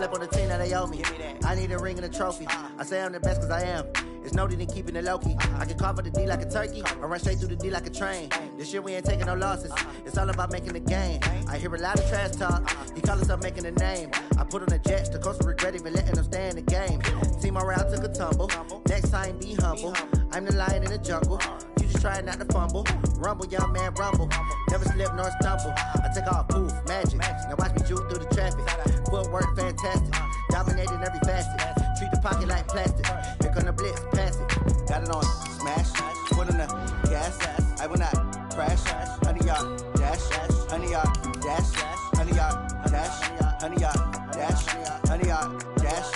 slept on the team that they owe me. I need a ring and a trophy. I say I'm the best cause I am. It's noted in keeping it low-key. I can carve up the D like a turkey, or run straight through the D like a train. This year we ain't taking no losses. It's all about making the game. I hear a lot of trash talk. He call himself making a name. I put on the Jets, the coach will regret even letting them stay in the game. Team morale took a tumble. Next time be humble. I'm the lion in the jungle. You just try not to fumble. Rumble, young man, rumble. Never slip nor stumble. I take off, poof, magic. Now watch me juke through the traffic. Footwork fantastic. Dominating every facet. Treat the pocket like plastic. Here come the blitz, pass it. Got it on, smash. Put on the gas. I will not crash. 100 yard dash. 100 yard dash. 100 yard dash. 100 yard dash. 100 yard dash.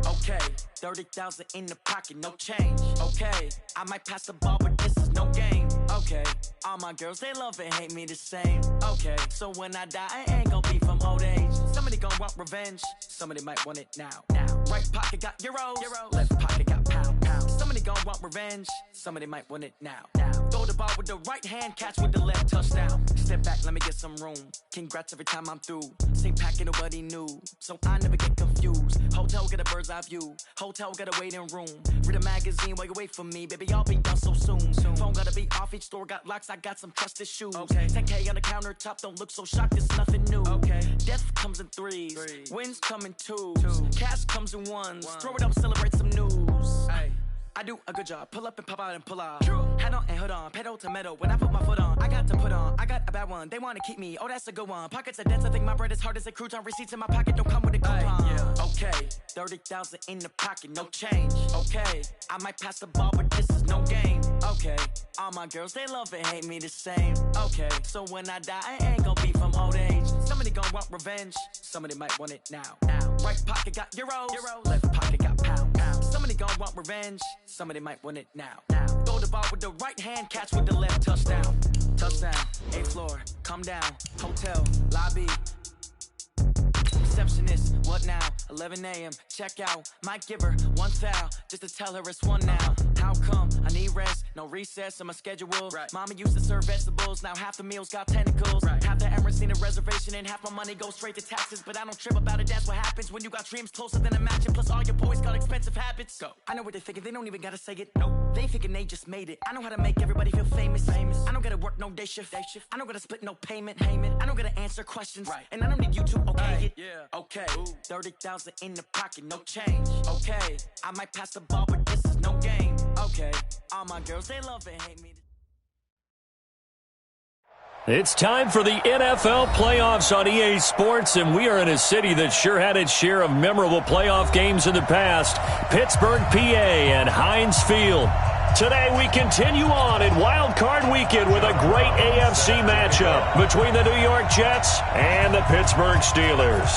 Okay, 30,000 in the pocket, no change. Okay, I might pass the ball, but this is no game. Okay, all my girls, they love and hate me the same. Okay, so when I die, I ain't gon' be from old age. Somebody gon' want revenge, somebody might want it now. Right pocket got euros, left pocket got pounds. Somebody gon' want revenge, somebody might want it now. Throw the ball with the right hand, catch with the left, touchdown. Step back, let me get some room. Congrats every time I'm through. Same packet, nobody knew, so I never get confused. Hotel get a bird's eye view. Hotel got a waiting room. Read a magazine while you wait for me, baby. I'll be done so soon. Phone gotta be off. Each store got locks. I got some trusted shoes. Okay. 10K on the countertop. Don't look so shocked. It's nothing new. Okay. Death comes in threes. Wins come in twos. Cash comes in ones. Throw it up, celebrate some news. Ay. I do a good job. Pull up and pop out and pull out. Head on and hood on. Pedal to metal. When I put my foot on, I got to put on. I got a bad one. They want to keep me. Oh, that's a good one. Pockets are dense. I think my bread is hard as a crouton. Receipts in my pocket don't come with a coupon. Okay. 30,000 in the pocket. No change. Okay. I might pass the ball, but this is no game. Okay. All my girls, they love and hate me the same. Okay. So when I die, I ain't gonna be from old age. Somebody gon' want revenge. Somebody might want it now. Right pocket got euros. Left pocket got pounds. Somebody gon' want revenge. Somebody might want it now. Throw the ball with the right hand, catch with the left, touchdown. Touchdown, 8th floor, come down. Hotel, lobby. Receptionist, what now? 11 a.m., check out. Might give her one foul, just to tell her it's one now. How come? I need rest, no recess in my schedule. Right. Mama used to serve vegetables, now half the meals got tentacles. Right. Half the Emirates need a reservation and half my money goes straight to taxes. But I don't trip about it, that's what happens when you got dreams closer than a mansion. Plus all your boys got expensive habits. Go. I know what they're thinking, they don't even gotta say it. Nope. They thinking they just made it. I know how to make everybody feel famous. I don't gotta work no day shift. I don't gotta split no payment. I don't gotta answer questions. Right. And I don't need you to okay it. Okay. 30,000 in the pocket, no change. Okay. I might pass the ball, but this is no game. Okay. All my girls, they love and hate me. It's time for the NFL playoffs on EA Sports, and we are in a city that sure had its share of memorable playoff games in the past, Pittsburgh, PA, and Heinz Field. Today we continue on in Wild Card Weekend with a great AFC matchup between the New York Jets and the Pittsburgh Steelers.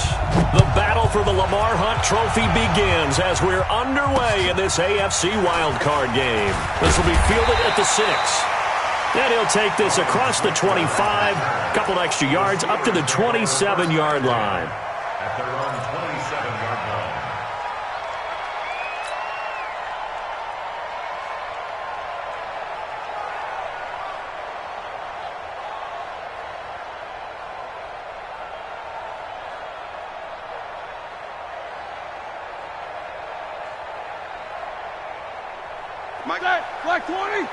The battle for the Lamar Hunt Trophy begins as we're underway in this AFC Wild Card game. This will be fielded at the 6. And he'll take this across the 25, couple extra yards up to the 27-yard line. At their own 27-yard line. Mike, black 20.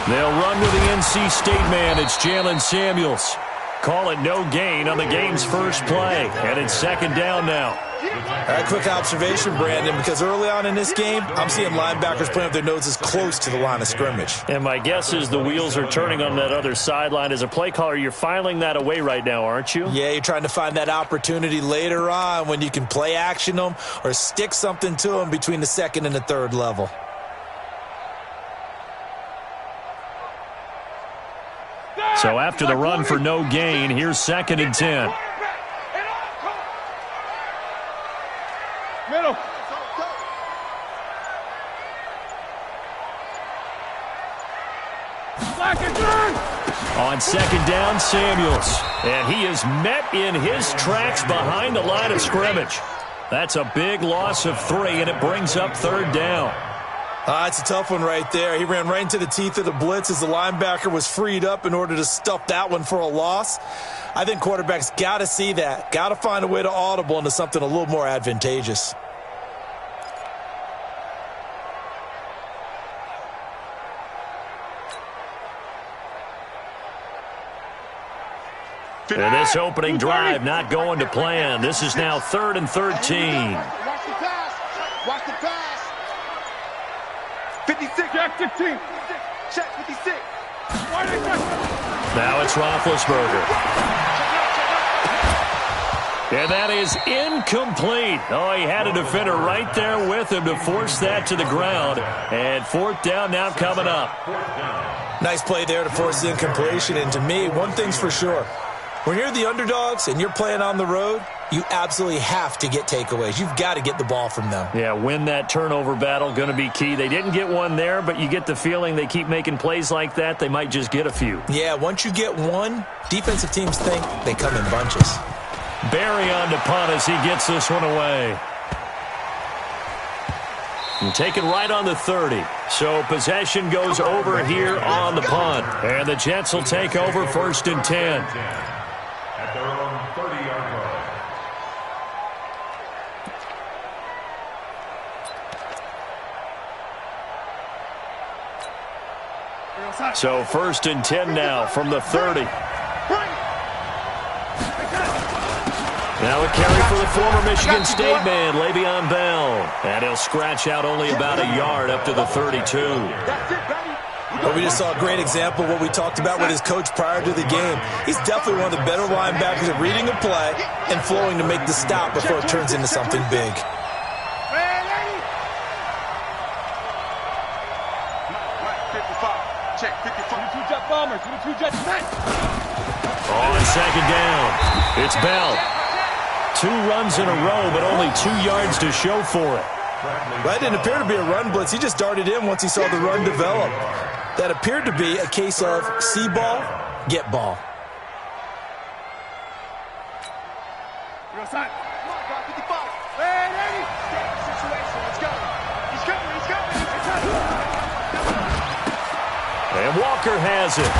They'll run with the NC State man. It's Jalen Samuels. Call it no gain on the game's first play. And it's second down now. A quick observation, Brandon, because early on in this game, I'm seeing linebackers playing with their noses close to the line of scrimmage. And my guess is the wheels are turning on that other sideline. As a play caller, you're filing that away right now, aren't you? Yeah, you're trying to find that opportunity later on when you can play action them or stick something to them between the second and the third level. So after the run for no gain, here's second and 10. Middle. On second down, Samuels. And he is met in his tracks behind the line of scrimmage. That's a big loss of 3, and it brings up third down. It's a tough one right there. He ran right into the teeth of the blitz as the linebacker was freed up in order to stuff that one for a loss. I think quarterbacks got to see that. Got to find a way to audible into something a little more advantageous. And this opening drive not going to plan. This is now 3rd and 13. Watch the pass. Watch the pass. 56. Check 15. Check 56. Now it's Roethlisberger. And that is incomplete. Oh, he had a defender right there with him to force that to the ground. And 4th down now coming up. Nice play there to force the incompletion. And to me, one thing's for sure. When you're the underdogs and you're playing on the road, you absolutely have to get takeaways. You've got to get the ball from them. Yeah, win that turnover battle, going to be key. They didn't get one there, but you get the feeling they keep making plays like that, they might just get a few. Yeah, once you get one, defensive teams think they come in bunches. Barry on to punt as he gets this one away. And taken right on the 30. So possession goes over here on the punt. And the Jets will take over 1st and 10. At their own 30-yard line. So 1st and 10 now from the 30. Now a carry for the former Michigan State man, Le'Veon Bell. And he'll scratch out only about a yard up to the 32. Well, we just saw a great example of what we talked about with his coach prior to the game. He's definitely one of the better linebackers at reading a play and flowing to make the stop before it turns into something big. On second down, it's Bell. 2 runs in a row, but only 2 yards to show for it. That didn't appear to be a run blitz. He just darted in once he saw the run develop. That appeared to be a case of see ball, get ball. And Walker has it.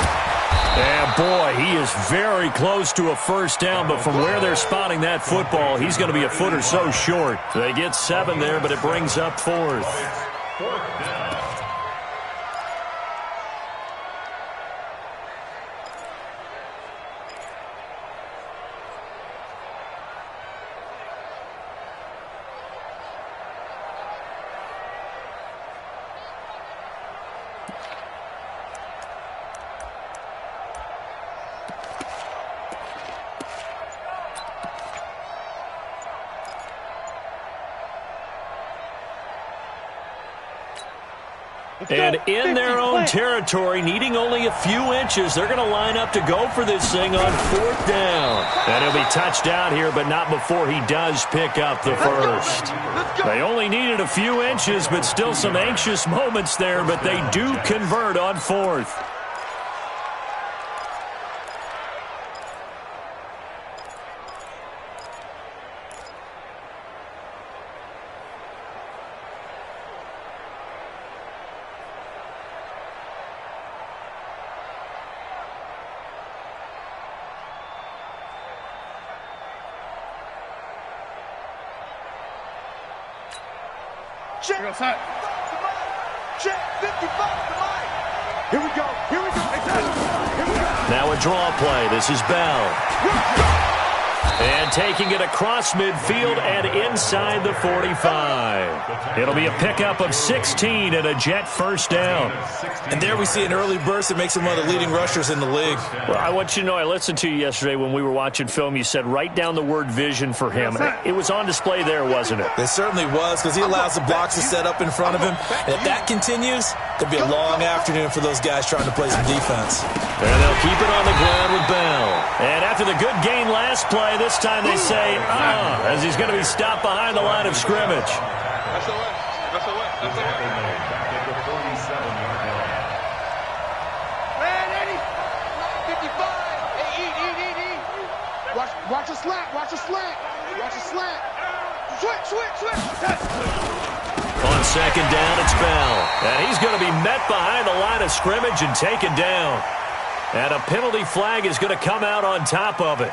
And boy, he is very close to a 1st down, but from where they're spotting that football, he's going to be a foot or so short. They get 7 there, but it brings up 4th. 4th down. And in their own territory, needing only a few inches, they're going to line up to go for this thing on 4th down. And he'll be touched out here, but not before he does pick up the first. They only needed a few inches, but still some anxious moments there, but they do convert on 4th. Check 55 to Mike. Here we go. Here we go. Now a draw play. This is Bell. And taking it across midfield and inside the 45. It'll be a pickup of 16 and a Jet 1st down. And there we see an early burst that makes him one of the leading rushers in the league. Well, I want you to know, I listened to you yesterday when we were watching film. You said write down the word vision for him. It was on display there, wasn't it? It certainly was, because he allows the blocks to set up in front of him. And if that continues, there'll be a long afternoon for those guys trying to play some defense. And they'll keep it on the ground with Bell. And after the good gain last play, this time they say, as he's going to be stopped behind the line of scrimmage. That's the way. That's the way. That's the way. Back at the 47-yard line. Watch a slant. Watch a slant. Watch a slant. Switch. On second down, it's Bell. And he's going to be met behind the line of scrimmage and taken down. And a penalty flag is going to come out on top of it.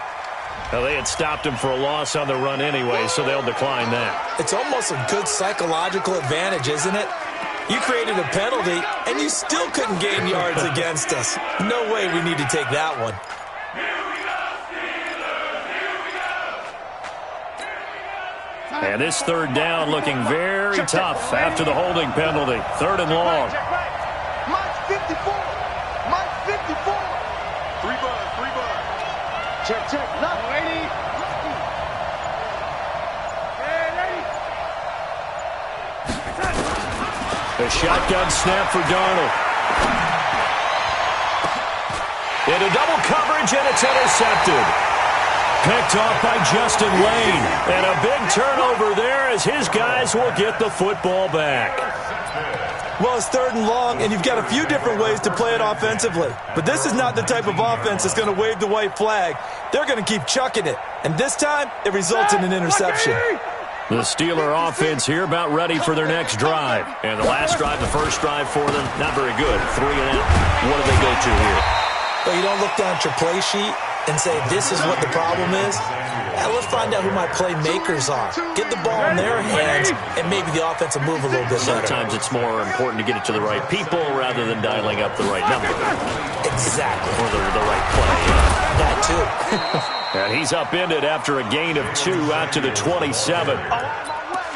Well, they had stopped him for a loss on the run anyway, so they'll decline that. It's almost a good psychological advantage, isn't it? You created a penalty, and you still couldn't gain yards against us. No way we need to take that one. And this third down looking very tough after the holding penalty. Third and long. Mike 54. Mike 54. Three bud. Check. No, 80. A shotgun snap for Darnold. Into double coverage, and it's intercepted. Picked off by Justin Lane. And a big turnover there as his guys will get the football back. Well, it's third and long, and you've got a few different ways to play it offensively. But this is not the type of offense that's going to wave the white flag. They're going to keep chucking it. And this time, it results in an interception. The Steeler offense here about ready for their next drive. And the last drive, the first drive for them, not very good. 3 and out. What do they go to here? Well, you don't look down at your play sheet and say, this is what the problem is. Let's find out who my playmakers are. Get the ball in their hands, and maybe the offense will move a little bit better. Sometimes it's more important to get it to the right people rather than dialing up the right number. Exactly. Or the right play. That, too. And he's upended after a gain of 2 out to the 27.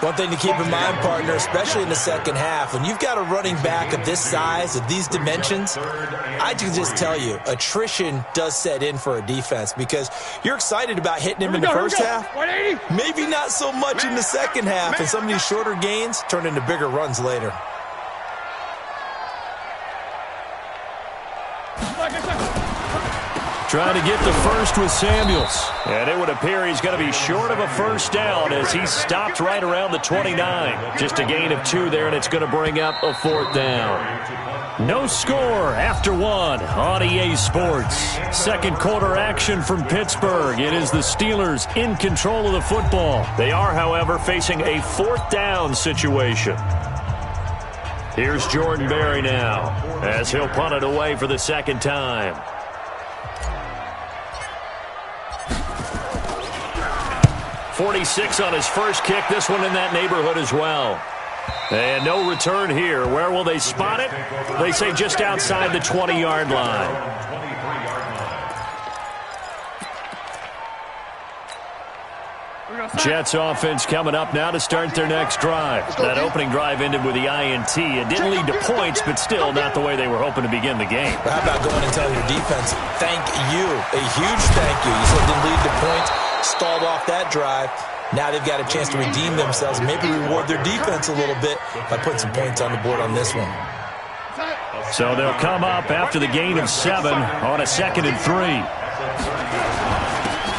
One thing to keep in mind, partner, especially in the second half, when you've got a running back of this size, of these dimensions, I can just tell you, attrition does set in for a defense because you're excited about hitting him in the first half. Maybe not so much in the second half, and some of these shorter gains turn into bigger runs later. Trying to get the first with Samuels. And it would appear he's going to be short of a first down as he stopped right around the 29. Just a gain of 2 there, and it's going to bring up a 4th down. No score after 1 on EA Sports. Second quarter action from Pittsburgh. It is the Steelers in control of the football. They are, however, facing a 4th down situation. Here's Jordan Berry now as he'll punt it away for the second time. .46 on his first kick. This one in that neighborhood as well. And no return here. Where will they spot it? They say just outside the 20-yard line. Jets offense coming up now to start their next drive. That opening drive ended with the INT. It didn't lead to points, but still not the way they were hoping to begin the game. How about going and telling your defense, thank you, a huge thank you. You said it didn't lead to points, stalled off that drive. Now they've got a chance to redeem themselves, maybe reward their defense a little bit by putting some points on the board on this one. So they'll come up after the gain of 7 on a 2nd and 3.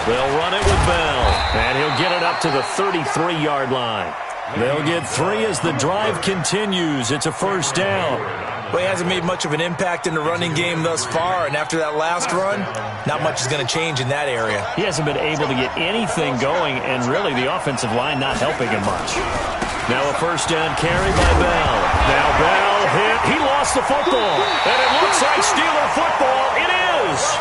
They'll run it with Bell, and he'll get it up to the 33-yard line. They'll get 3 as the drive continues. It's a first down. Well, he hasn't made much of an impact in the running game thus far, and after that last run, not much is going to change in that area. He hasn't been able to get anything going, and really the offensive line not helping him much. Now a first down carry by Bell. Now Bell hit. He lost the football, and it looks like Steeler football. It is.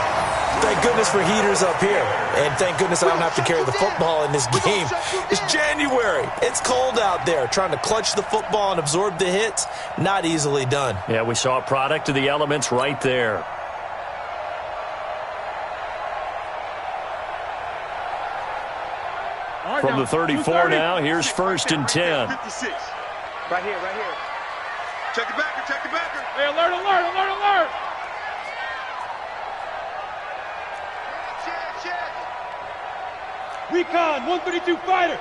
Thank goodness for heaters up here. And thank goodness I don't have to carry the football in this game. It's January. It's cold out there. Trying to clutch the football and absorb the hits, not easily done. Yeah, we saw a product of the elements right there. From the 34 now, here's 1st and 10. Right here. Check the backer. Hey, alert. Recon, 132 fighter.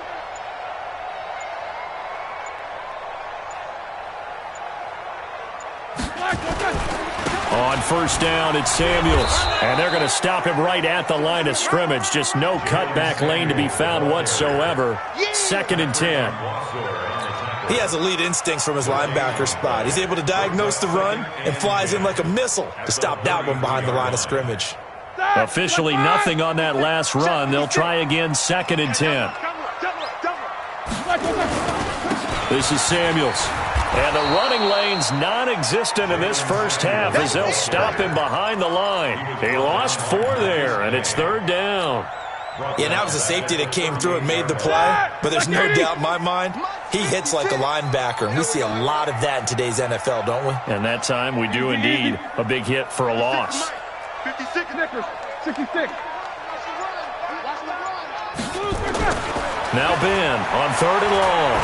On first down, it's Samuels. And they're going to stop him right at the line of scrimmage. Just no cutback lane to be found whatsoever. 2nd and 10. He has elite instincts from his linebacker spot. He's able to diagnose the run and flies in like a missile to stop that one behind the line of scrimmage. Officially nothing on that last run. They'll try again 2nd and 10. This is Samuels. And the running lane's non-existent in this first half as they'll stop him behind the line. He lost 4 there, and it's 3rd down. Yeah, that was a safety that came through and made the play, but there's no doubt in my mind, he hits like a linebacker, and we see a lot of that in today's NFL, don't we? And that time we do indeed a big hit for a loss. 56 Snickers, 66. Now Ben on 3rd and long.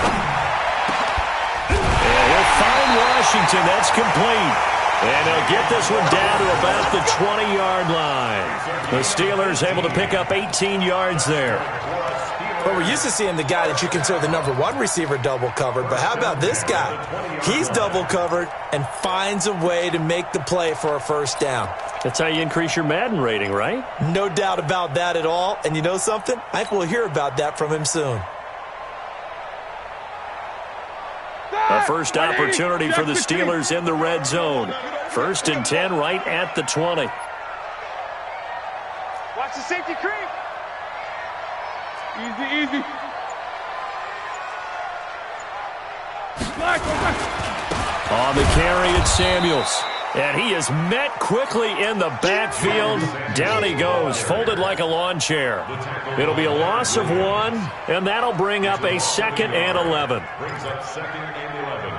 And he'll find Washington. That's complete. And they'll get this one down to about the 20-yard line. The Steelers able to pick up 18 yards there. Well, we're used to seeing the guy that you consider the number 1 receiver double covered, but how about this guy? He's double covered and finds a way to make the play for a first down. That's how you increase your Madden rating, right? No doubt about that at all. And you know something? I think we'll hear about that from him soon. A first opportunity for the Steelers in the red zone. 1st and 10 right at the 20. Watch the safety creep. Easy. On the carry, it's Samuels. And he is met quickly in the backfield. Down he goes, folded like a lawn chair. It'll be a loss of 1, and that'll bring up a 2nd and 11. Brings up 2nd and 11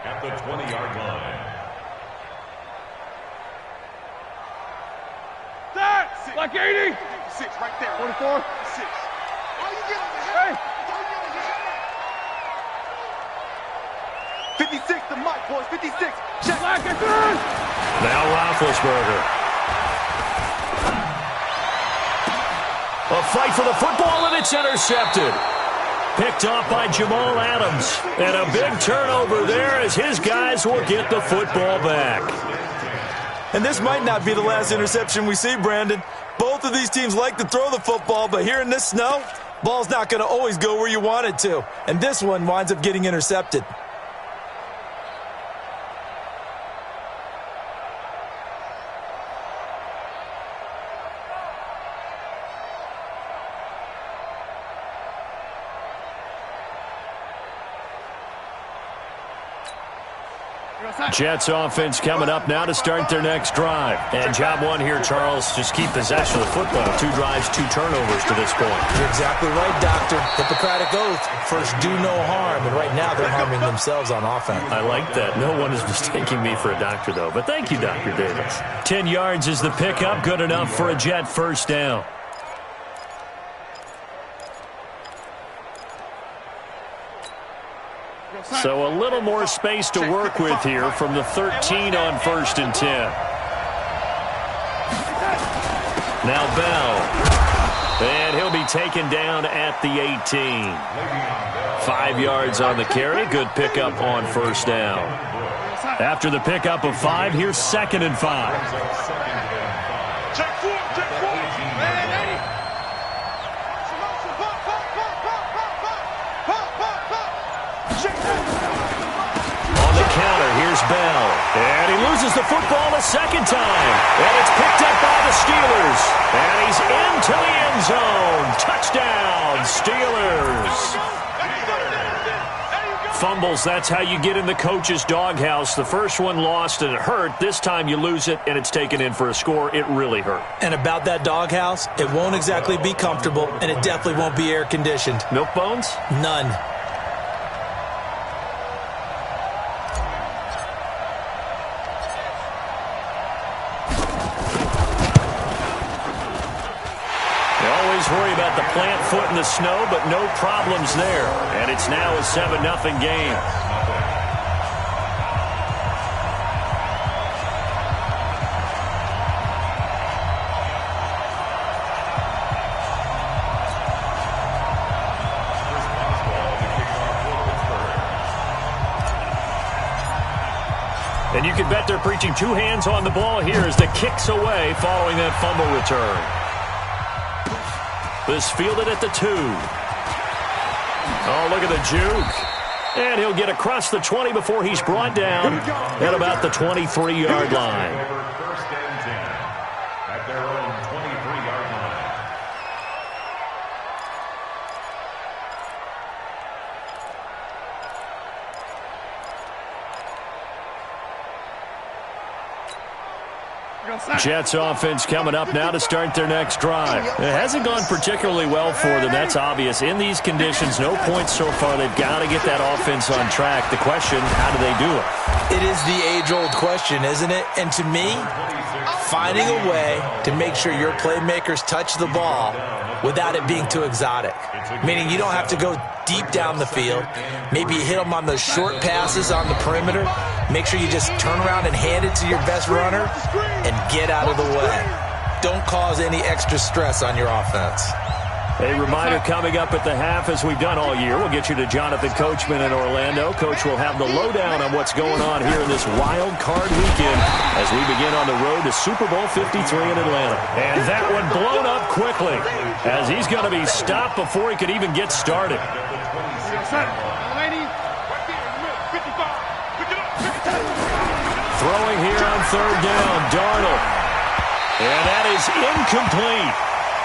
at the 20-yard line. Like 80. 6 right there. 44. 6. Why you getting the head? 56 to Mike, boys. 56. Check. Now Roethlisberger. A fight for the football, and it's intercepted. Picked off by Jamal Adams. And a big turnover there as his guys will get the football back. And this might not be the last interception we see, Brandon. Both of these teams like to throw the football, but here in this snow, ball's not going to always go where you want it to. And this one winds up getting intercepted. Jets offense coming up now to start their next drive. And job 1 here, Charles, just keep possession of the football. 2 drives, 2 turnovers to this point. You're exactly right, Doctor. Hippocratic oath. First, do no harm. And right now, they're harming themselves on offense. I like that. No one is mistaking me for a doctor, though. But thank you, Dr. Davis. 10 yards is the pickup. Good enough for a Jet first down. So a little more space to work with here from the 13 on 1st and 10. Now Bell. And he'll be taken down at the 18. 5 yards on the carry. Good pickup on first down. After the pickup of 5, here's 2nd and 5. Check 4. Counter, here's Bell. And he loses the football a second time. And it's picked up by the Steelers. And he's into the end zone. Touchdown, Steelers. Fumbles, that's how you get in the coach's doghouse. The first one lost and it hurt. This time you lose it and it's taken in for a score. It really hurt. And about that doghouse, it won't exactly be comfortable, and it definitely won't be air-conditioned. Milk bones? None. Worry about the plant foot in the snow, but no problems there. And it's now a 7-0 game. And you can bet they're preaching 2 hands on the ball here as the kick's away following that fumble return. This fielded at the 2. Oh, look at the juke. And he'll get across the 20 before he's brought down at about the 23-yard line. First and 10 at their own Jets offense coming up now to start their next drive. It hasn't gone particularly well for them. That's obvious. In these conditions, no points so far. They've got to get that offense on track. The question, how do they do it? It is the age-old question, isn't it? And to me, finding a way to make sure your playmakers touch the ball without it being too exotic. Meaning you don't have to go deep down the field. Maybe you hit them on those short passes on the perimeter. Make sure you just turn around and hand it to your best runner and get out of the way. Don't cause any extra stress on your offense. A reminder coming up at the half, as we've done all year. We'll get you to Jonathan Coachman in Orlando. Coach will have the lowdown on what's going on here in this wild card weekend as we begin on the road to Super Bowl 53 in Atlanta. And that one blown up quickly as he's going to be stopped before he could even get started. Throwing here on third down, Darnold. And that is incomplete.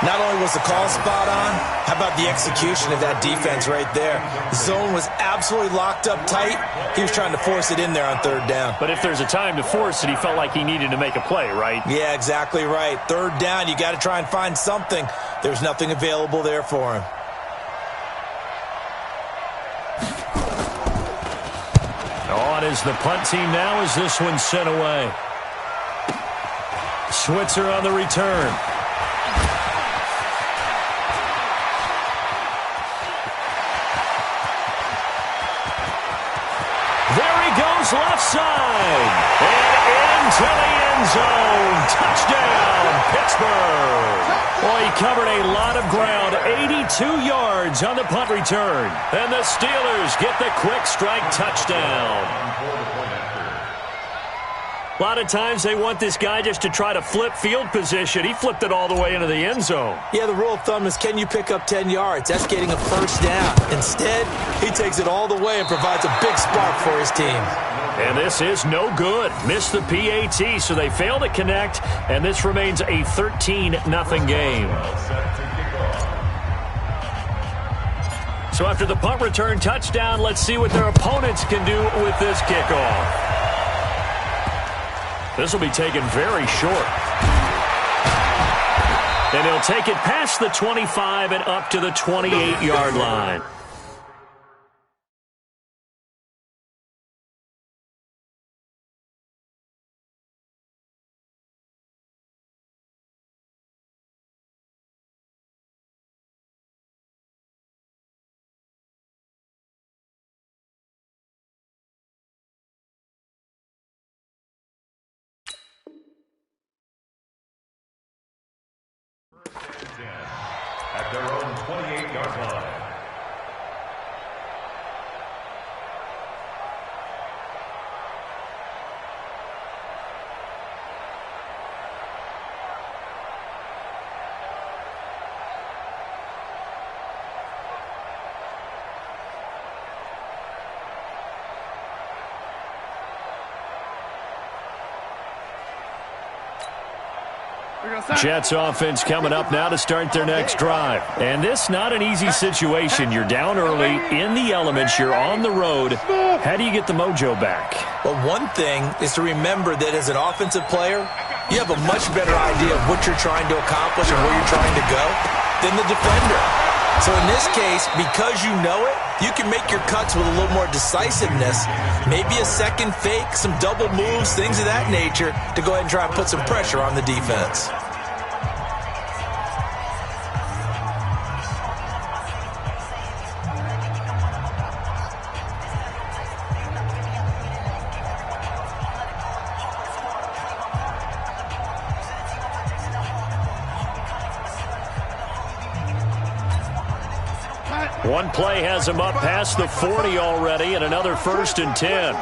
Not only was the call spot on, how about the execution of that defense right there? The zone was absolutely locked up tight. He was trying to force it in there on third down. But if there's a time to force it, he felt like he needed to make a play, right? Yeah, exactly right. Third down, you got to try and find something. There's nothing available there for him. On is the punt team now as this one's sent away. Switzer on the return. There he goes left side. And into the end zone. Touchdown, Pittsburgh. Boy, he covered a lot of ground. 82 yards on the punt return. And the Steelers get the quick strike touchdown. A lot of times they want this guy just to try to flip field position. He flipped it all the way into the end zone. Yeah, the rule of thumb is, can you pick up 10 yards? That's getting a first down. Instead, he takes it all the way and provides a big spark for his team. And this is no good. Missed the PAT, so they fail to connect, and this remains a 13-0 game. So after the punt return touchdown, let's see what their opponents can do with this kickoff. This will be taken very short. And he'll take it past the 25 and up to the 28-yard line. At their own 28-yard line. Jets offense coming up now to start their next drive. And this not an easy situation. You're down early, in the elements, you're on the road. How do you get the mojo back? Well, one thing is to remember that as an offensive player, you have a much better idea of what you're trying to accomplish and where you're trying to go than the defender. So in this case, because you know it, you can make your cuts with a little more decisiveness, maybe a second fake, some double moves, things of that nature, to go ahead and try and put some pressure on the defense. One play has him up past the 40 already, and another 1st and 10.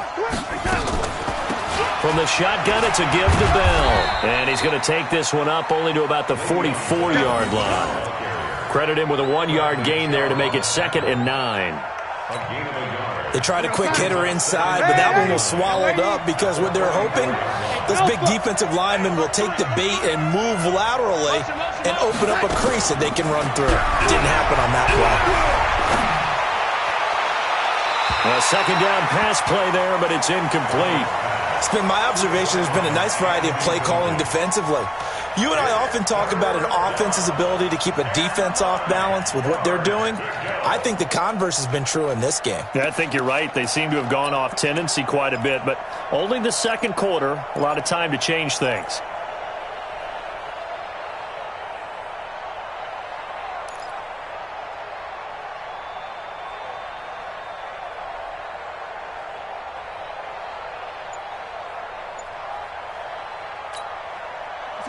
From the shotgun, it's a give to Bell. And he's going to take this one up only to about the 44-yard line. Credit him with a 1-yard gain there to make it 2nd and 9. They tried a quick hitter inside, but that one was swallowed up because what they're hoping, those big defensive linemen will take the bait and move laterally and open up a crease that they can run through. Didn't happen on that play. A second down pass play there, but it's incomplete. It's been my observation there's been a nice variety of play calling defensively. You and I often talk about an offense's ability to keep a defense off balance with what they're doing. I think the converse has been true in this game. Yeah, I think you're right. They seem to have gone off tendency quite a bit, but only the second quarter, a lot of time to change things.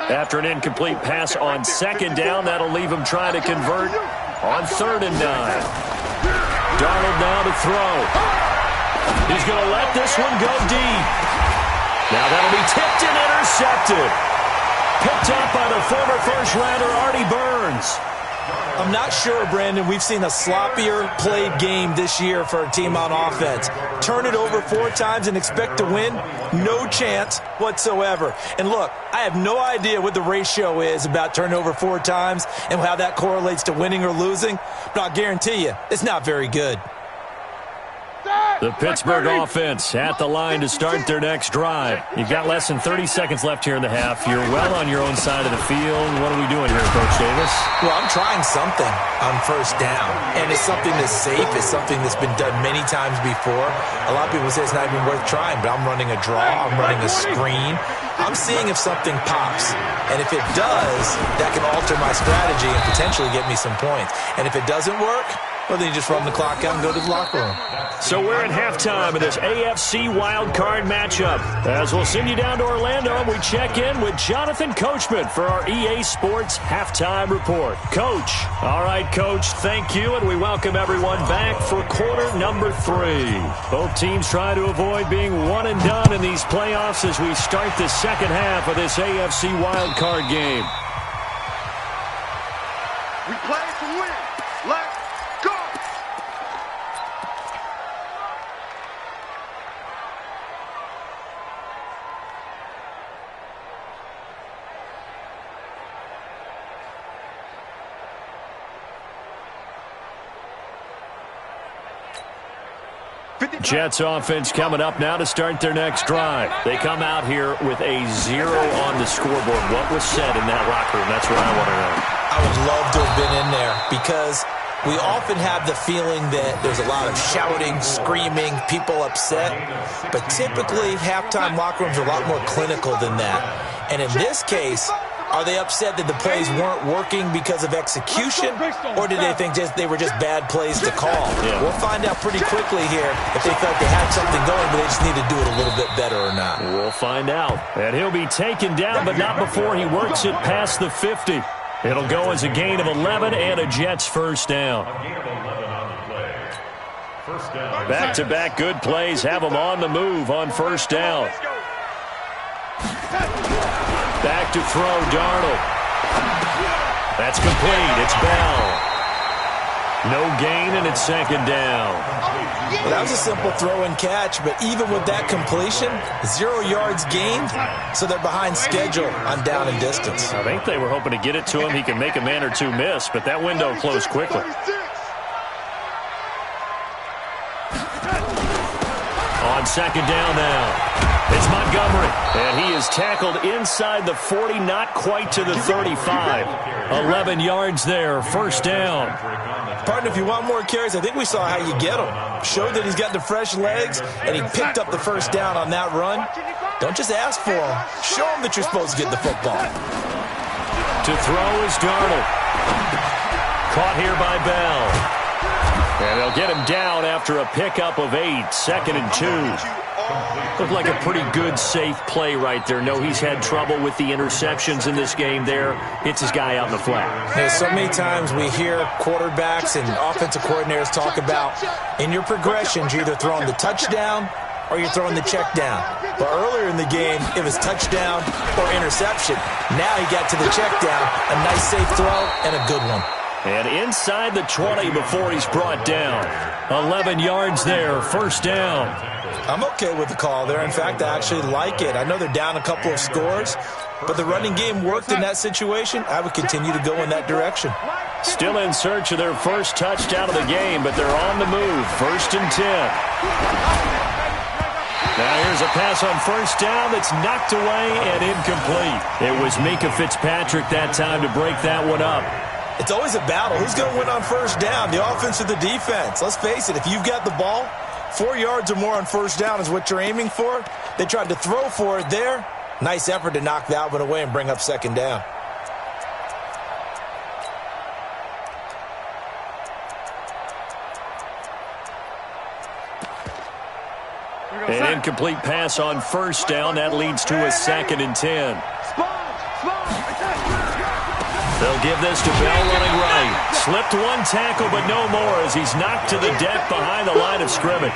After an incomplete pass on second down, that'll leave him trying to convert on 3rd and 9. Darnold now to throw. He's going to let this one go deep. Now that'll be tipped and intercepted. Picked up by the former first-rounder Artie Burns. I'm not sure, Brandon, we've seen a sloppier played game this year for a team on offense. Turn it over 4 times and expect to win? No chance whatsoever. And look, I have no idea what the ratio is about turning over 4 times and how that correlates to winning or losing, but I'll guarantee you, it's not very good. The Pittsburgh offense at the line to start their next drive. You've got less than 30 seconds left here in the half. You're well on your own side of the field. What are we doing here, Coach Davis? Well, I'm trying something on 1st down, and it's something that's safe. It's something that's been done many times before. A lot of people say it's not even worth trying, but I'm running a draw. I'm running a screen. I'm seeing if something pops, and if it does, that can alter my strategy and potentially get me some points. And if it doesn't work, well, then you just run the clock out and go to the locker room. So we're at halftime of this AFC wildcard matchup. As we'll send you down to Orlando, we check in with Jonathan Coachman for our EA Sports Halftime Report. Coach. All right, Coach, thank you, and we welcome everyone back for quarter number 3. Both teams try to avoid being one and done in these playoffs as we start the second half of this AFC wildcard game. We play to win. Let's go! Jets offense coming up now to start their next drive. They come out here with a 0 on the scoreboard. What was said in that locker room? That's what I want to know. I would love to have been in there because we often have the feeling that there's a lot of shouting, screaming, people upset. But typically, halftime locker rooms are a lot more clinical than that. And in this case, are they upset that the plays weren't working because of execution, or did they think they were just bad plays to call? Yeah. We'll find out pretty quickly here if they felt they had something going, but they just need to do it a little bit better or not. We'll find out. And he'll be taken down, but not before he works it past the 50. It'll go as a gain of 11 and a Jets first down. Back-to-back good plays have them on the move on first down. Back to throw, Darnold. That's complete. It's Bell. No gain, and it's second down. Well, that was a simple throw and catch, but even with that completion, 0 yards gained, so they're behind schedule on down and distance. I think they were hoping to get it to him. He can make a man or two miss, but that window closed quickly. On second down now. It's Montgomery, and he is tackled inside the 40, not quite to the 35. 11 yards there, first down. Partner, if you want more carries, I think we saw how you get him. Showed that he's got the fresh legs, and he picked up the first down on that run. Don't just ask for him. Show him that you're supposed to get the football. To throw is Darnold. Caught here by Bell. And they'll get him down after a pickup of 8, 2nd and 2. Looked like a pretty good, safe play right there. No, he's had trouble with the interceptions in this game there. Hits his guy out in the flat. Yeah, so many times we hear quarterbacks and offensive coordinators talk about in your progressions, you're either throwing the touchdown or you're throwing the check down. But earlier in the game, it was touchdown or interception. Now he got to the check down, a nice safe throw and a good one. And inside the 20 before he's brought down. 11 yards there, first down. I'm okay with the call there. In fact, I actually like it. I know they're down a couple of scores, but the running game worked in that situation. I would continue to go in that direction. Still in search of their first touchdown of the game, but they're on the move. 1st and 10. Now here's a pass on first down that's knocked away and incomplete. It was Minkah Fitzpatrick that time to break that one up. It's always a battle. Who's going to win on first down, the offense or the defense? Let's face it, if you've got the ball, 4 yards or more on first down is what you're aiming for. They tried to throw for it there. Nice effort to knock that one away and bring up second down. An incomplete pass on first down. That leads to a 2nd and 10. They'll give this to Bell running right. Slipped one tackle, but no more as he's knocked to the deck behind the line of scrimmage.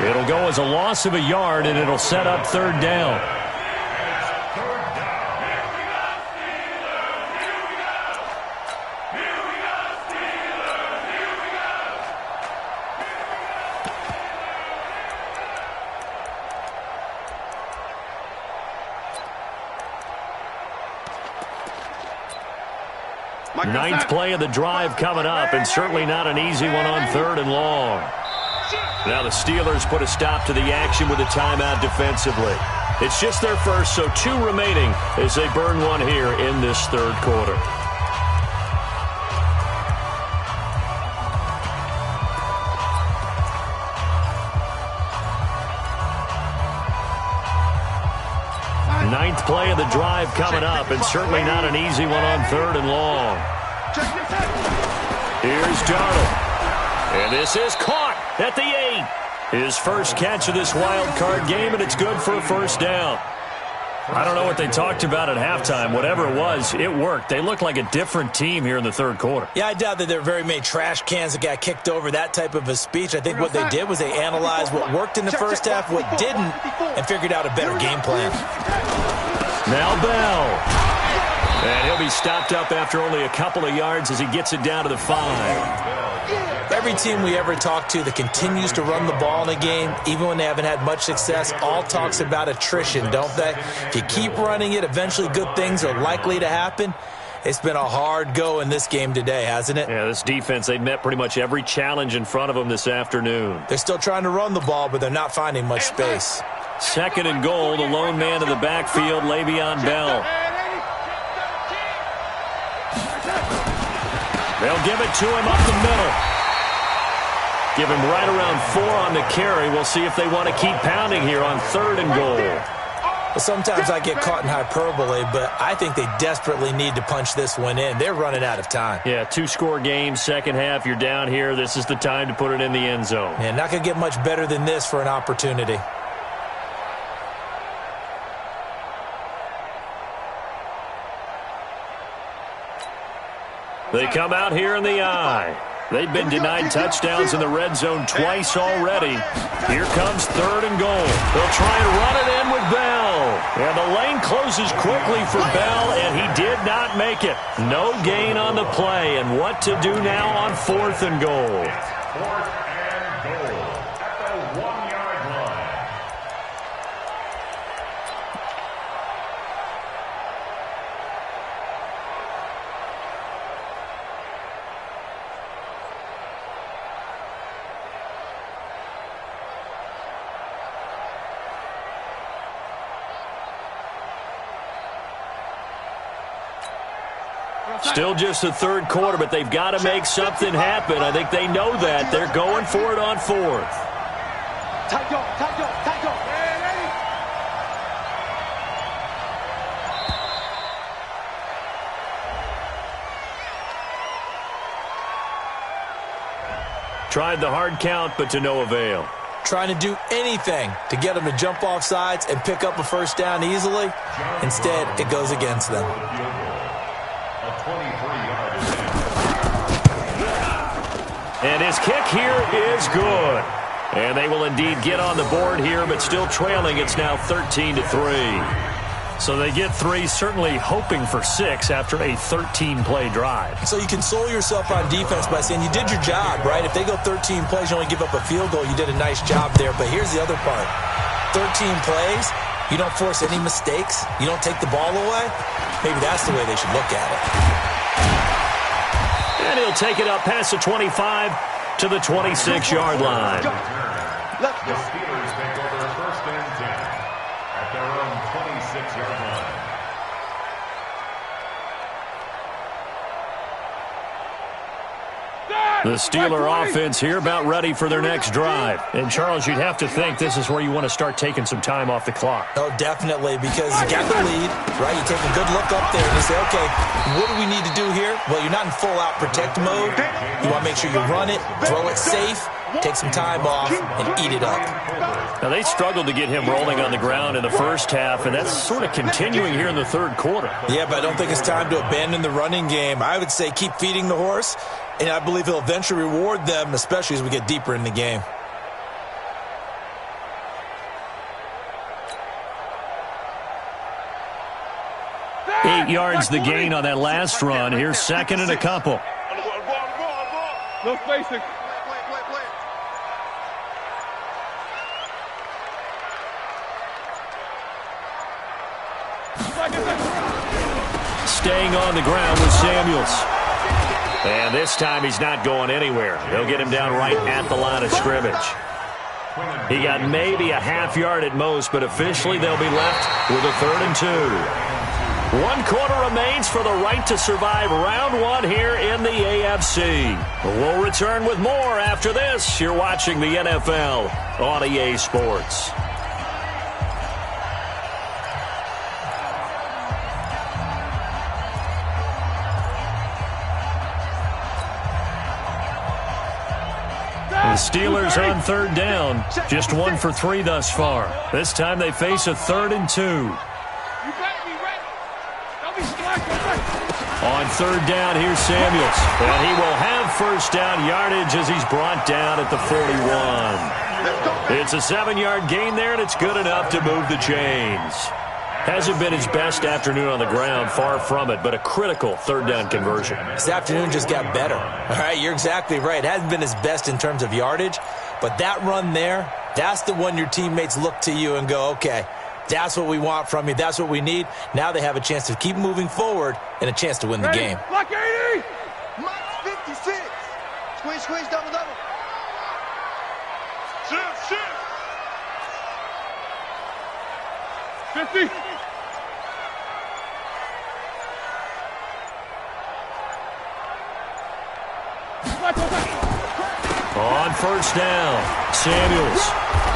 It'll go as a loss of a yard, and it'll set up 3rd down. Ninth play of the drive coming up, and certainly not an easy one on 3rd and long. Now the Steelers put a stop to the action with a timeout defensively. It's just their first, so 2 remaining as they burn one here in this 3rd quarter. Ninth play of the drive coming up, and certainly not an easy one on 3rd and long. Here's Darnold. And this is caught at the 8. His first catch of this wild card game, and it's good for a first down. I don't know what they talked about at halftime. Whatever it was, it worked. They looked like a different team here in the 3rd quarter. Yeah, I doubt that there were very many trash cans that got kicked over, that type of a speech. I think what they did was they analyzed what worked in the first half, what didn't, and figured out a better game plan. Now Bell. And he'll be stopped up after only a couple of yards as he gets it down to the 5. Every team we ever talk to that continues to run the ball in a game, even when they haven't had much success, all talks about attrition, don't they? If you keep running it, eventually good things are likely to happen. It's been a hard go in this game today, hasn't it? Yeah, this defense, they've met pretty much every challenge in front of them this afternoon. They're still trying to run the ball, but they're not finding much space. 2nd and goal, the lone man in the backfield, Le'Veon Bell. They'll give it to him up the middle. Give him right around 4 on the carry. We'll see if they want to keep pounding here on 3rd and goal. Well, sometimes I get caught in hyperbole, but I think they desperately need to punch this one in. They're running out of time. Yeah, 2-score game, second half. You're down here. This is the time to put it in the end zone. Yeah, not going to get much better than this for an opportunity. They come out here in the eye. They've been denied touchdowns in the red zone twice already. Here comes 3rd and goal. They'll try and run it in with Bell. And the lane closes quickly for Bell, and he did not make it. No gain on the play. And what to do now on 4th and goal? 4th and goal at the 1-yard line. Still just the 3rd quarter, but they've got to make something happen. I think they know that. They're going for it on 4th. Tried the hard count, but to no avail. Trying to do anything to get them to jump off sides and pick up a first down easily. Instead, it goes against them. And his kick here is good. And they will indeed get on the board here, but still trailing. It's now 13-3. So they get 3, certainly hoping for 6 after a 13-play drive. So you console yourself on defense by saying you did your job, right? If they go 13 plays, you only give up a field goal, you did a nice job there. But here's the other part. 13 plays, you don't force any mistakes, you don't take the ball away. Maybe that's the way they should look at it. And he'll take it up past the 25 to the 26-yard line. The Steelers take over 1st and The Steeler offense here about ready for their next drive. And, Charles, you'd have to think this is where you want to start taking some time off the clock. Oh, definitely, because you got the lead, right? You take a good look up there and you say, okay, what do we need to do here? Well, you're not in full-out protect mode. You want to make sure you run it, throw it safe, take some time off, and eat it up. Now, they struggled to get him rolling on the ground in the first half, and that's sort of continuing here in the third quarter. Yeah, but I don't think it's time to abandon the running game. I would say keep feeding the horse, and I believe he'll eventually reward them, especially as we get deeper in the game. Eight yards the gain on that last run. Here's second and a couple. No spacing. Staying on the ground with Samuels. And this time he's not going anywhere. They'll get him down right at the line of scrimmage. He got maybe a half yard at most, but officially they'll be left with a 3rd and 2. 1 quarter remains for the right to survive round 1 here in the AFC. We'll return with more after this. You're watching the NFL on EA Sports. The Steelers on 3rd down, just 1 for 3 thus far. This time they face a 3rd and 2. On 3rd down, here's Samuels. And he will have first down yardage as he's brought down at the 41. It's a 7-yard gain there, and it's good enough to move the chains. Hasn't been his best afternoon on the ground, far from it, but a critical 3rd down conversion. This afternoon just got better. All right, you're exactly right. It hasn't been his best in terms of yardage, but that run there, that's the one your teammates look to you and go, okay, that's what we want from you. That's what we need. Now they have a chance to keep moving forward and a chance to win the game. Block 80! Mike 56. Squish, double. Shift. 50. On first down, Samuels.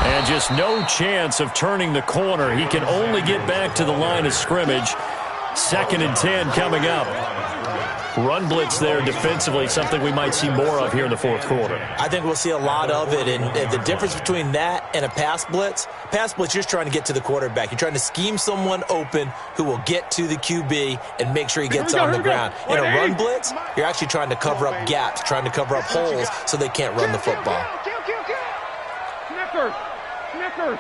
And just no chance of turning the corner. He can only get back to the line of scrimmage. 2nd and 10 coming up. Run blitz there defensively, something we might see more of here in the 4th quarter. I think we'll see a lot of it, and the difference between that and a pass blitz, you're just trying to get to the quarterback. You're trying to scheme someone open who will get to the QB and make sure he gets on the ground. In a run blitz, you're actually trying to cover up gaps, trying to cover up holes so they can't run the football. Snickers.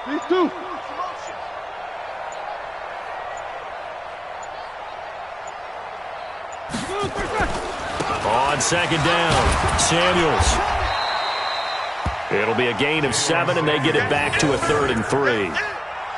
These two. On 2nd down, Samuels. It'll be a gain of 7, and they get it back to a 3rd and 3.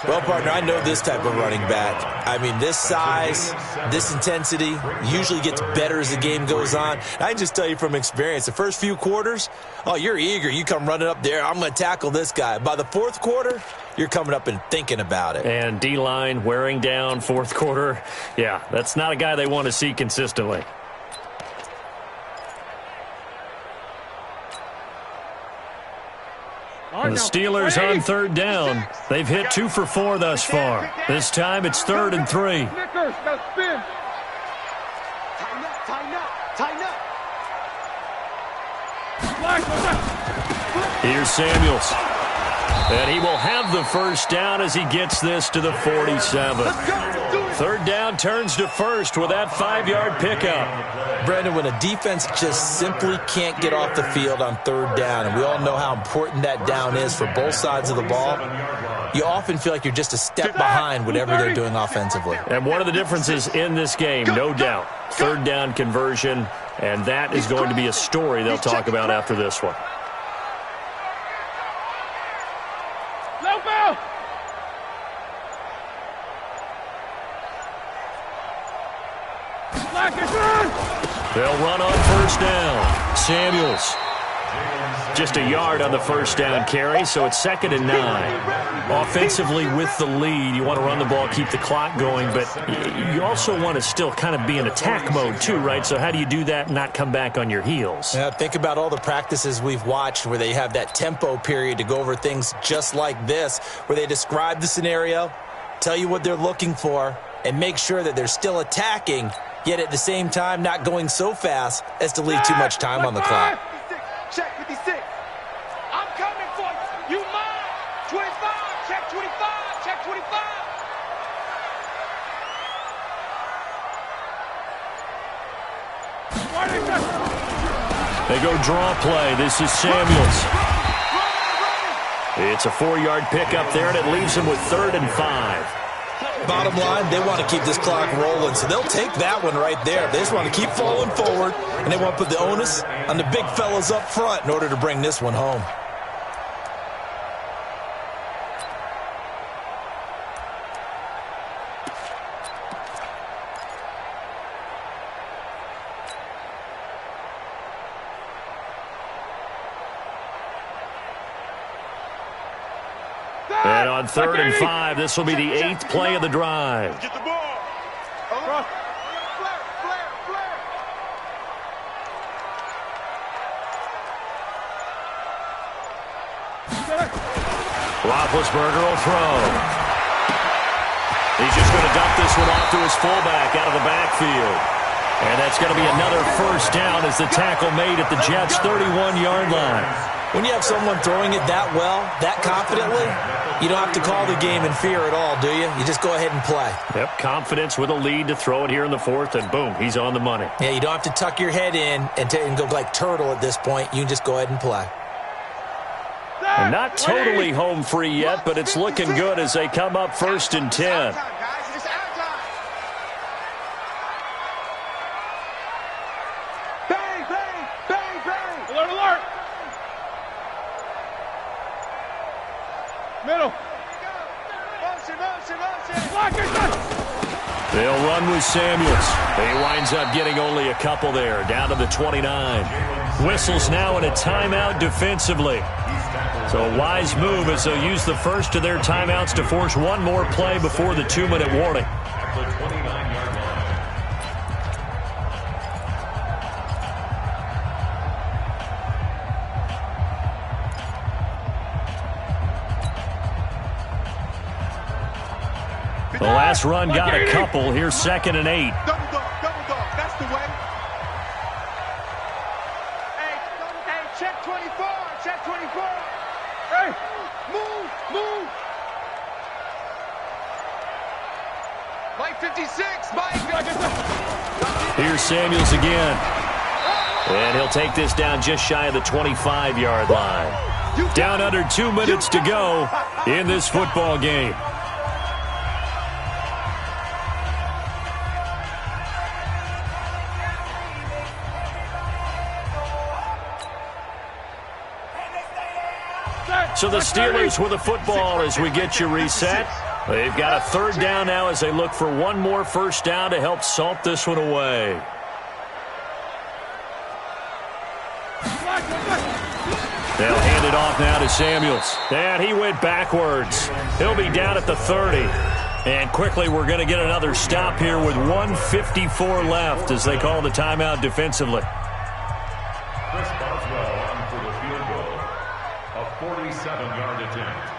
Well, partner, I know this type of running back. I mean, this size, this intensity usually gets better as the game goes on. I can just tell you from experience, the first few quarters, oh, you're eager. You come running up there, I'm going to tackle this guy. By the 4th quarter, you're coming up and thinking about it. And D-line wearing down 4th quarter. Yeah, that's not a guy they want to see consistently. The Steelers on 3rd down. They've hit 2 for 4 thus far. This time it's 3rd and 3. Snickers, now spin. Tighten up. Here's Samuels. And he will have the first down as he gets this to the 47. 3rd down turns to 1st with that 5-yard pickup. Brandon, when a defense just simply can't get off the field on 3rd down, and we all know how important that down is for both sides of the ball, you often feel like you're just a step behind whatever they're doing offensively. And one of the differences in this game, no doubt, 3rd down conversion, and that is going to be a story they'll talk about after this one. Black is on. They'll run on first down. Samuels. Just a yard on the first down carry, so it's 2nd and 9. Offensively with the lead, you want to run the ball, keep the clock going, but you also want to still kind of be in attack mode too, right? So how do you do that and not come back on your heels? Yeah, think about all the practices we've watched where they have that tempo period to go over things just like this, where they describe the scenario, tell you what they're looking for, and make sure that they're still attacking, yet at the same time not going so fast as to leave too much time on the clock. Check 56. I'm coming for you. You mine. 25. Check 25. Check 25. They go draw play. This is Samuels. It's a 4-yard pickup there, and it leaves him with 3rd and 5. Bottom line, they want to keep this clock rolling, so they'll take that one right there. They just want to keep falling forward, and they want to put the onus on the big fellas up front in order to bring this one home. And on 3rd and 5, this will be the 8th play of the drive. Get the ball. Flare, flare, flare. Roethlisberger will throw. He's just going to dump this one off to his fullback out of the backfield. And that's going to be another first down as the tackle made at the Jets' 31-yard line. When you have someone throwing it that well, that confidently, you don't have to call the game in fear at all, do you? You just go ahead and play. Yep, confidence with a lead to throw it here in the 4th, and boom, he's on the money. Yeah, you don't have to tuck your head in and go like turtle at this point. You can just go ahead and play. And not totally home free yet, but it's looking good as they come up 1st and 10. Bang, bang, bang, bang. Alert, alert. Middle. Motion, motion, motion. Block it. They'll run with Samuels. He winds up getting only a couple there, down to the 29. Whistles now in a timeout defensively. So a wise move as they'll use the first of their timeouts to force one more play before the 2-minute warning. At the 29-yard line. The last run got a couple. Here's 2nd and 8. Double dog, that's the way. Hey, check 24, check 24. Hey, move. Mike 56, Mike. Here's Samuels again. And he'll take this down just shy of the 25-yard line. Down under 2 minutes to go in this football game. So the Steelers with the football as we get you reset. They've got a 3rd down now as they look for one more first down to help salt this one away. They'll hand it off now to Samuels. And he went backwards. He'll be down at the 30. And quickly we're going to get another stop here with 1:54 left as they call the timeout defensively. Chris Boswell on for the field goal. A 47-yard attempt.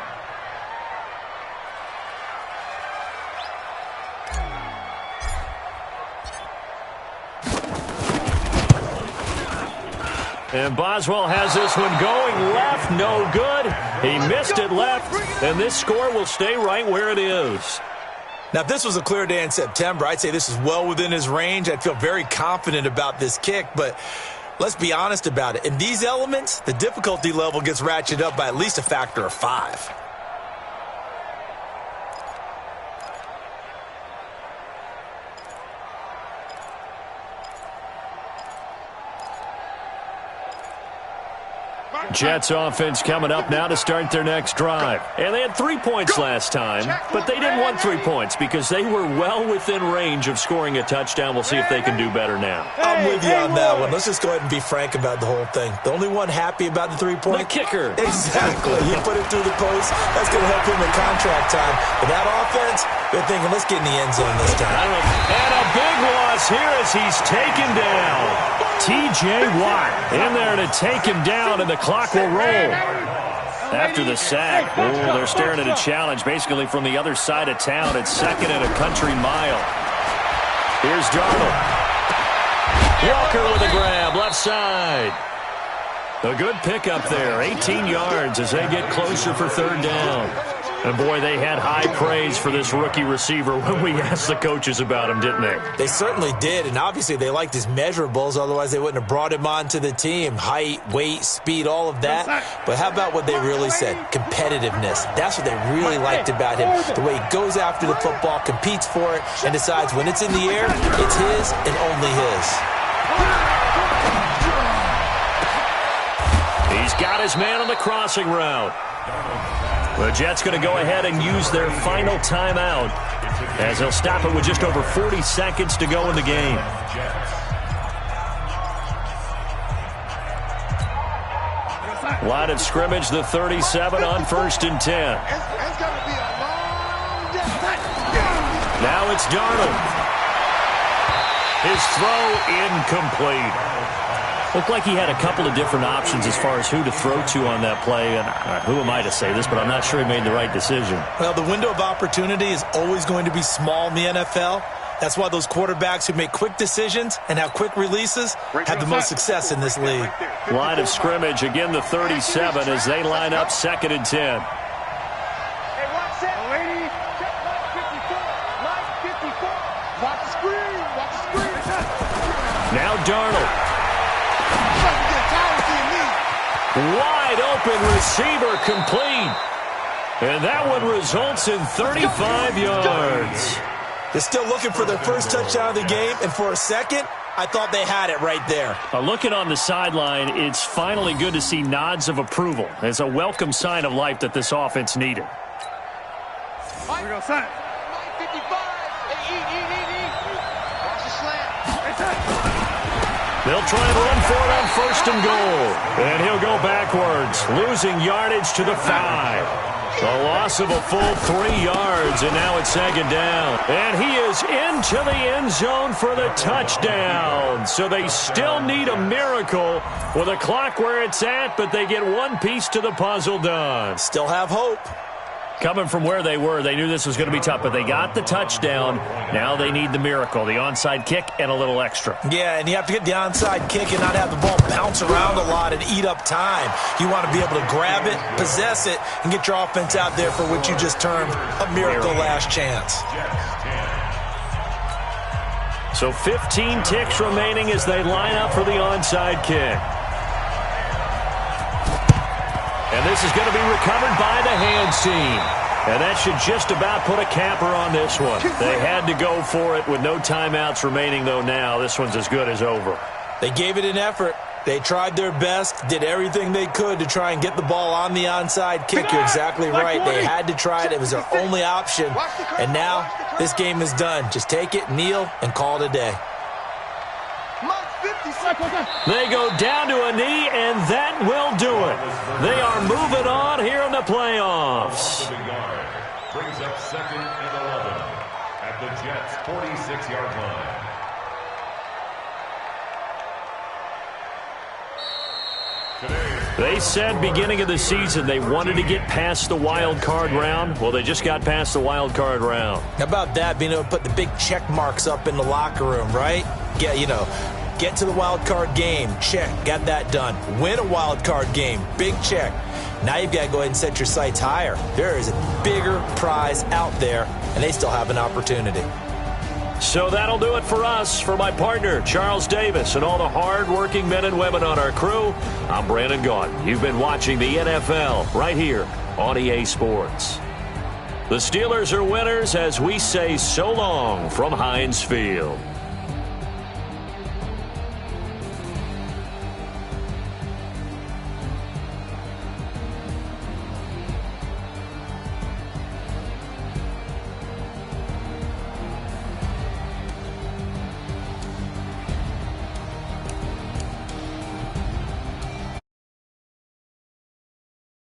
And Boswell has this one going left, no good. He missed it left, and this score will stay right where it is. Now, if this was a clear day in September, I'd say this is well within his range. I'd feel very confident about this kick, but let's be honest about it. In these elements, the difficulty level gets ratcheted up by at least a factor of 5. Jets offense coming up now to start their next drive. And they had 3 points last time, but they didn't want 3 points because they were well within range of scoring a touchdown. We'll see if they can do better now. I'm with you on that one. Let's just go ahead and be frank about the whole thing. The only one happy about the 3-point? The kicker. Exactly. He put it through the post. That's going to help him in contract time. But that offense, they're thinking, let's get in the end zone this time. And a big loss here as he's taken down. T.J. Watt in there to take him down, and the clock will roll. After the sack, they're staring at a challenge basically from the other side of town. It's 2nd and a country mile. Here's Darnold. Walker with a grab, left side. A good pickup there, 18 yards as they get closer for 3rd down. And, boy, they had high praise for this rookie receiver when we asked the coaches about him, didn't they? They certainly did, and obviously they liked his measurables. Otherwise, they wouldn't have brought him onto the team. Height, weight, speed, all of that. But how about what they really said? Competitiveness. That's what they really liked about him. The way he goes after the football, competes for it, and decides when it's in the air, it's his and only his. He's got his man on the crossing route. The Jets going to go ahead and use their final timeout as they'll stop it with just over 40 seconds to go in the game. Line of scrimmage, the 37 on 1st and 10. Now it's Darnold. His throw incomplete. Looked like he had a couple of different options as far as who to throw to on that play. And who am I to say this, but I'm not sure he made the right decision. Well, the window of opportunity is always going to be small in the NFL. That's why those quarterbacks who make quick decisions and have quick releases have the most success in this league. Line of scrimmage, again the 37 as they line up 2nd and 10. Now Darnold. Wide open receiver complete. And that one results in 35 yards. They're still looking for their first touchdown of the game, and for a second, I thought they had it right there. Looking on the sideline, it's finally good to see nods of approval. It's a welcome sign of life that this offense needed. Here we go, son. They'll try and run for it on 1st and goal. And he'll go backwards, losing yardage to the 5. A loss of a full 3 yards, and now it's 2nd down. And he is into the end zone for the touchdown. So they still need a miracle with a clock where it's at, but they get one piece to the puzzle done. Still have hope. Coming from where they were, they knew this was going to be tough, but they got the touchdown. Now they need the miracle, the onside kick and a little extra. Yeah, and you have to get the onside kick and not have the ball bounce around a lot and eat up time. You want to be able to grab it, possess it, and get your offense out there for what you just termed a miracle last chance. So 15 ticks remaining as they line up for the onside kick. And this is going to be recovered by the hands team. And that should just about put a capper on this one. They had to go for it with no timeouts remaining, though, now. This one's as good as over. They gave it an effort. They tried their best, did everything they could to try and get the ball on the onside kick. You're exactly right. They had to try it. It was their only option. And now this game is done. Just take it, kneel, and call it a day. They go down to a knee, and that will do it. They are moving on here in the playoffs. Brings up 2nd and 11 at the Jets' 46-yard line. They said beginning of the season they wanted to get past the wild card round. Well, they just got past the wild card round. How about that, being able to put the big check marks up in the locker room, right? Get to the wild card game, check, got that done. Win a wild card game, big check. Now you've got to go ahead and set your sights higher. There is a bigger prize out there, and they still have an opportunity. So that'll do it for us. For my partner, Charles Davis, and all the hard-working men and women on our crew, I'm Brandon Gaudin. You've been watching the NFL right here on EA Sports. The Steelers are winners as we say so long from Heinz Field.